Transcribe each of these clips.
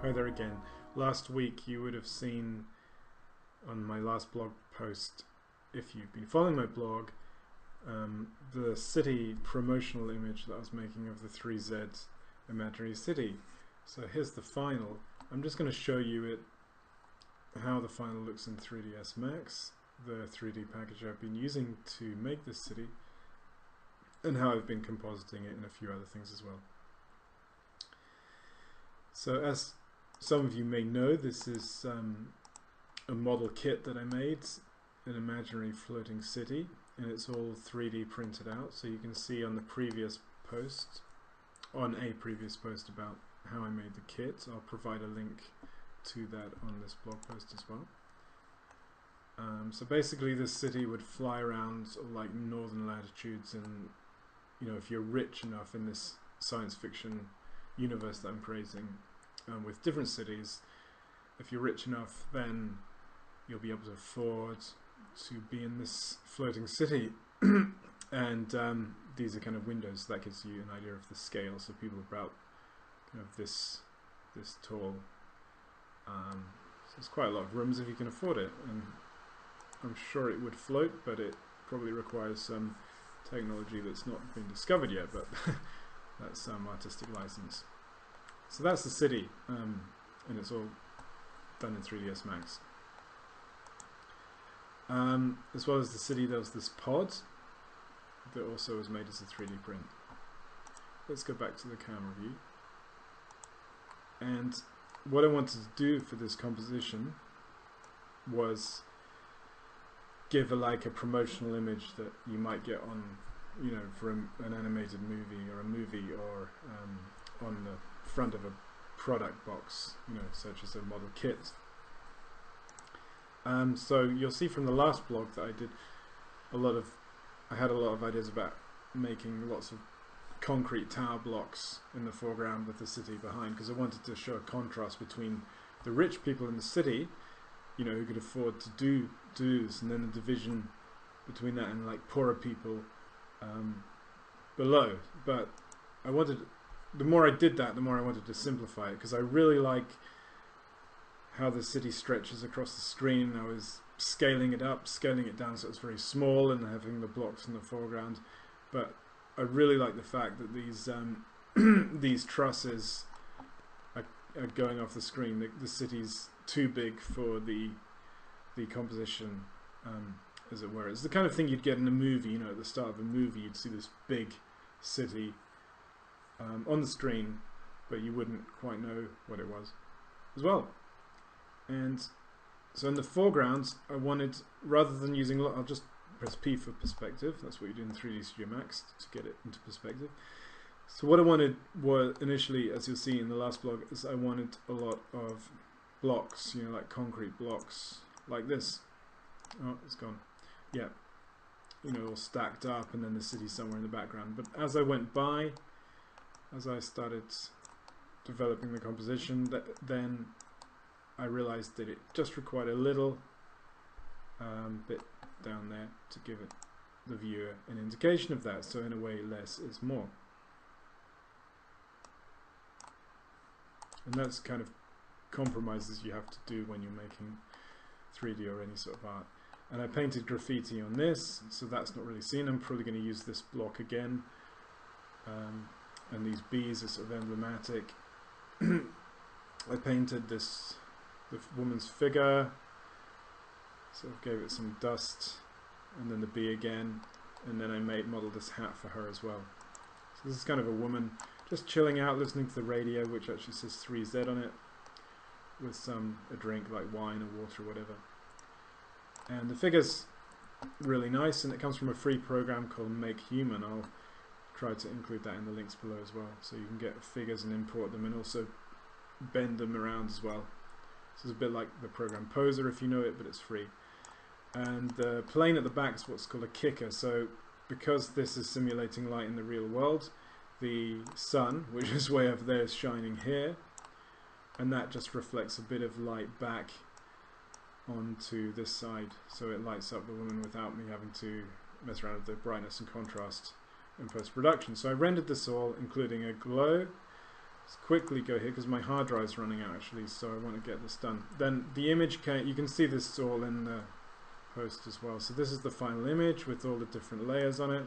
Hi there again. Last week you would have seen on my last blog post, if you've been following my blog, the city promotional image that I was making of the 3Z imaginary city. So here's the final. I'm just going to show you how the final looks in 3ds Max, the 3D package I've been using to make this city, and how I've been compositing it and a few other things as well. So as some of you may know, this is a model kit that I made, an imaginary floating city, and it's all 3D printed out. So you can see on the previous post, on a previous post about how I made the kit. I'll provide a link to that on this blog post as well. So basically this city would fly around sort of like northern latitudes, and if you're rich enough in this science fiction universe that I'm praising, with different cities, if you're rich enough, then you'll be able to afford to be in this floating city. And these are kind of windows that gives you an idea of the scale. So people about this tall. So it's quite a lot of rooms if you can afford it, and I'm sure it would float, but it probably requires some technology that's not been discovered yet, but that's some artistic license. So that's the city, and it's all done in 3ds Max. As well as the city, there was this pod that also was made as a 3D print. Let's go back to the camera view. And what I wanted to do for this composition was give a promotional image that you might get on, for an animated movie or a movie, or on the front of a product box, such as a model kit. So you'll see from the last blog that I did I had a lot of ideas about making lots of concrete tower blocks in the foreground with the city behind, because I wanted to show a contrast between the rich people in the city, who could afford to do this, and then the division between that and poorer people below. But the more I did that, the more I wanted to simplify it, because I really like how the city stretches across the screen. I was scaling it up, scaling it down so it's very small, and having the blocks in the foreground. But I really like the fact that these these trusses are going off the screen. The city's too big for the composition, as it were. It's the kind of thing you'd get in a movie. At the start of a movie, you'd see this big city on the screen, but you wouldn't quite know what it was as well. And so in the foreground, I wanted, rather than using, I'll just press P for perspective. That's what you do in 3D Studio Max to get it into perspective. So what I wanted was, initially, as you'll see in the last blog, is I wanted a lot of blocks, like concrete blocks like this. Oh, it's gone. Yeah, all stacked up, and then the city somewhere in the background. But as I went by, as I started developing the composition, then I realized that it just required a little bit down there to give the viewer an indication of that. So in a way, less is more. And that's kind of compromises you have to do when you're making 3D or any sort of art. And I painted graffiti on this, so that's not really seen. I'm probably going to use this block again. And these bees are sort of emblematic. I painted the woman's figure, sort of gave it some dust, and then the bee again, and then I modeled this hat for her as well. So this is kind of a woman just chilling out, listening to the radio, which actually says 3Z on it, with a drink like wine or water or whatever. And the figure's really nice, and it comes from a free program called Make Human. I'll try to include that in the links below as well, so you can get figures and import them, and also bend them around as well. So it's a bit like the program Poser if you know it, but it's free. And the plane at the back is what's called a kicker. So because this is simulating light in the real world, the sun, which is way over there, is shining here, and that just reflects a bit of light back onto this side, so it lights up the woman without me having to mess around with the brightness and contrast in post-production. So I rendered this all, including a glow, Let's quickly go here because my hard drive's running out actually, so I want to get this done. Then the image, you can see this all in the post as well. So this is the final image with all the different layers on it.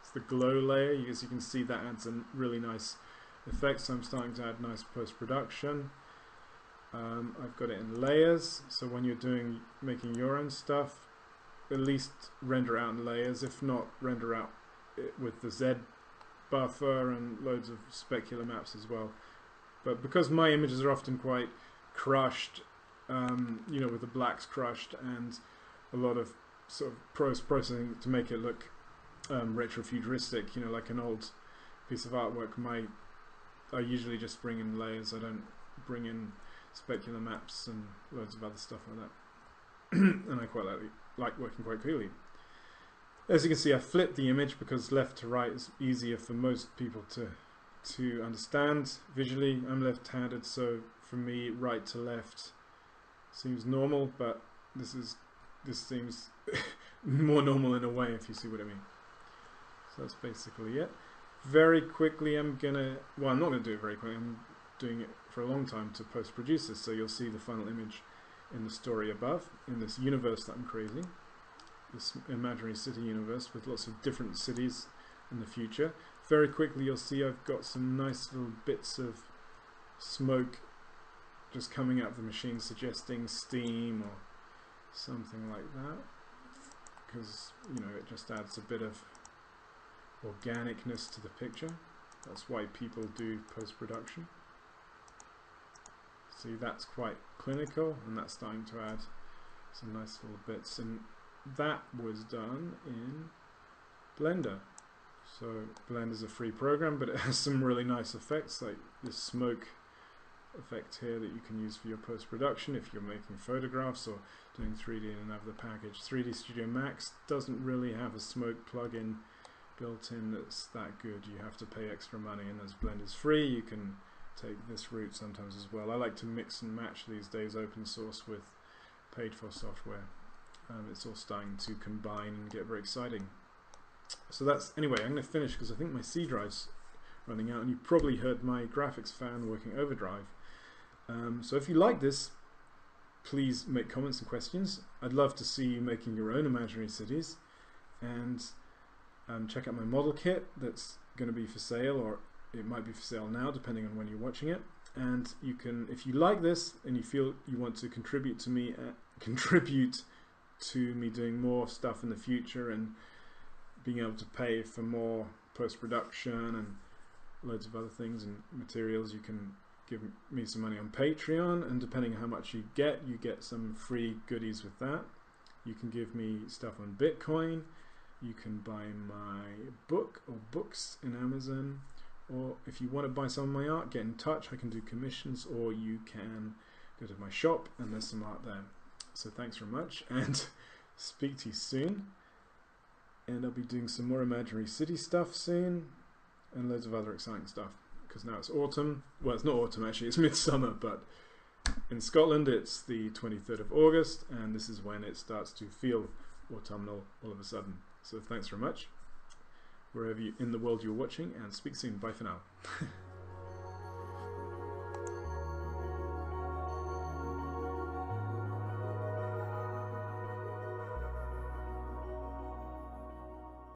It's the glow layer. As you can see, that adds a really nice effect. So I'm starting to add nice post-production. I've got it in layers, so when you're making your own stuff, at least render out in layers. If not, render out it with the Z buffer and loads of specular maps as well. But because my images are often quite crushed, you know, with the blacks crushed and a lot of sort of processing to make it look retrofuturistic, you know, like an old piece of artwork, I usually just bring in layers. I don't bring in specular maps and loads of other stuff like that. And I quite like working quite clearly. As you can see, I flipped the image because left to right is easier for most people to understand visually. I'm left-handed, so for me, right to left seems normal, but this seems more normal in a way, if you see what I mean. So that's basically it. Very quickly, I'm not going to do it very quickly. I'm doing it for a long time to post-produce this, so you'll see the final image in the story above, in this universe that I'm creating, this imaginary city universe with lots of different cities in the future. Very quickly, you'll see I've got some nice little bits of smoke just coming out of the machine, suggesting steam or something like that, because, you know, it just adds a bit of organicness to the picture. That's why people do post-production. See, that's quite clinical, and that's starting to add some nice little bits, and that was done in Blender. So Blender's a free program, but it has some really nice effects, like this smoke effect here that you can use for your post-production if you're making photographs or doing 3D in another package. 3D Studio Max doesn't really have a smoke plugin built in that's that good. You have to pay extra money, and as Blender's free, you can take this route sometimes as well. I like to mix and match these days open source with paid for software. It's all starting to combine and get very exciting. So that's, anyway, I'm going to finish because I think my C drive's running out, and you probably heard my graphics fan working overdrive. So if you like this, please make comments and questions. I'd love to see you making your own imaginary cities, and check out my model kit that's going to be for sale, or it might be for sale now depending on when you're watching it. And you can, if you like this and you feel you want to contribute to me doing more stuff in the future and being able to pay for more post-production and loads of other things and materials, you can give me some money on Patreon, and depending on how much you get some free goodies with that. You can give me stuff on Bitcoin, you can buy my book or books in Amazon, or if you want to buy some of my art, get in touch. I can do commissions, or you can go to my shop and there's some art there. So thanks very much, and speak to you soon. And I'll be doing some more imaginary city stuff soon, and loads of other exciting stuff, because now it's autumn. Well, it's not autumn actually, it's midsummer, but in Scotland it's the 23rd of August, and this is when it starts to feel autumnal all of a sudden. So thanks very much, wherever in the world you're watching, and speak soon. Bye for now.